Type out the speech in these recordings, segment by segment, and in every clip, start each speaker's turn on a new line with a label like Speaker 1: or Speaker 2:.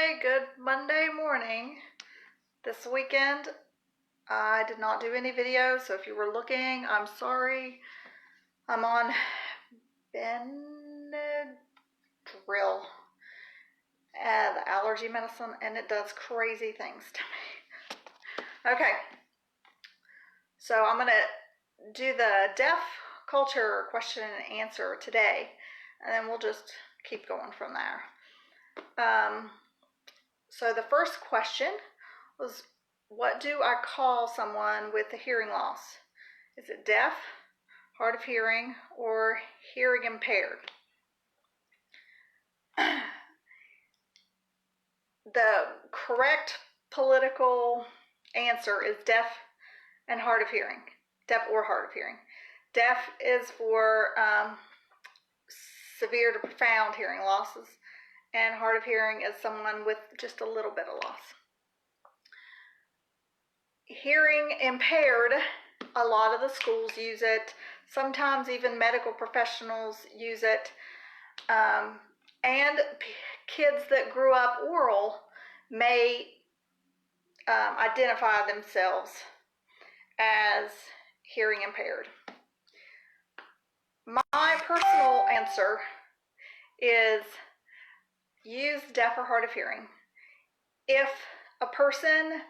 Speaker 1: Hey, good Monday morning. This weekend, I did not do any videos, so if you were looking, I'm sorry. I'm on Benadryl, the allergy medicine, and it does crazy things to me. Okay, so I'm going to do the deaf culture question and answer today, and then we'll just keep going from there. So the first question was, what do I call someone with a hearing loss? Is it deaf, hard of hearing, or hearing impaired? The correct political answer is deaf and hard of hearing. Deaf or hard of hearing. Deaf is for severe to profound hearing losses, and hard of hearing is someone with just a little bit of loss. Hearing impaired, a lot of the schools use it. Sometimes even medical professionals use it. And kids that grew up oral may identify themselves as hearing impaired. My personal answer is use deaf or hard of hearing. If a person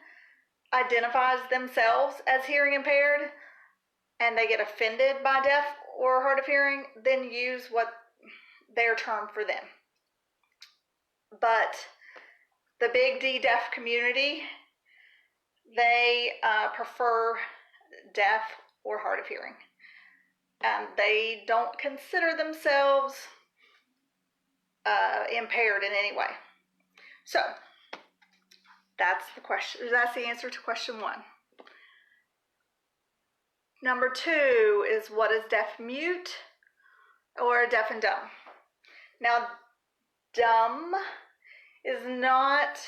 Speaker 1: identifies themselves as hearing impaired and they get offended by deaf or hard of hearing, then use what their term for them. But the big D deaf community, they prefer deaf or hard of hearing. And they don't consider themselves impaired in any way. So that's the question. That's the answer to question 1. Number 2 is, what is deaf mute or deaf and dumb? Now, dumb is not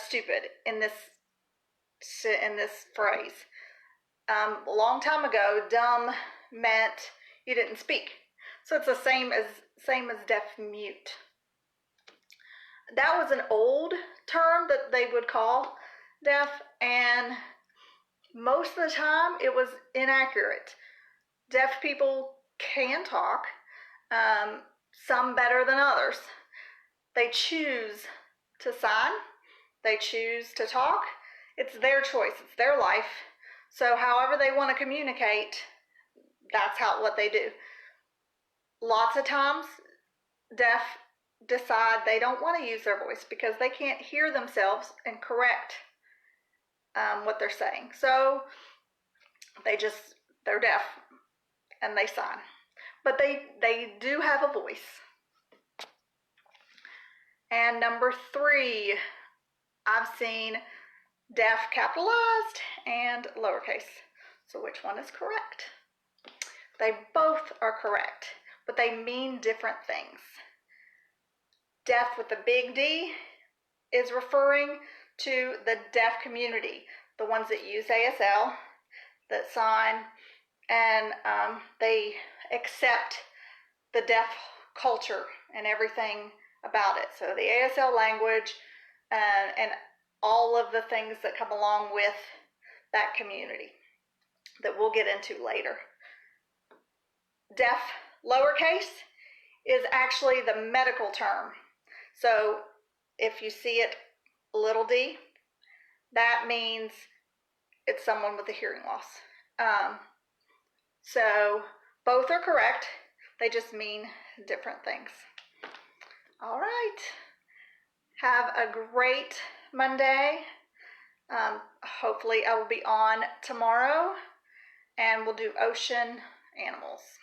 Speaker 1: stupid in this phrase. A long time ago, dumb meant you didn't speak. So it's the same as deaf mute. That was an old term that they would call deaf, and most of the time it was inaccurate. Deaf people can talk, some better than others. They choose to sign, they choose to talk. It's their choice, it's their life. So however they want to communicate, that's what they do. Lots of times, deaf decide they don't want to use their voice because they can't hear themselves and correct what they're saying. So they're deaf and they sign. But they do have a voice. And number 3, I've seen deaf capitalized and lowercase. So which one is correct? They both are correct, but they mean different things. Deaf with the big D is referring to the deaf community, the ones that use ASL, that sign, and they accept the deaf culture and everything about it. So the ASL language and all of the things that come along with that community that we'll get into later. Deaf lowercase is actually the medical term. So if you see it little d, that means it's someone with a hearing loss. So both are correct. They just mean different things. All right. Have a great Monday. Hopefully I will be on tomorrow and we'll do ocean animals.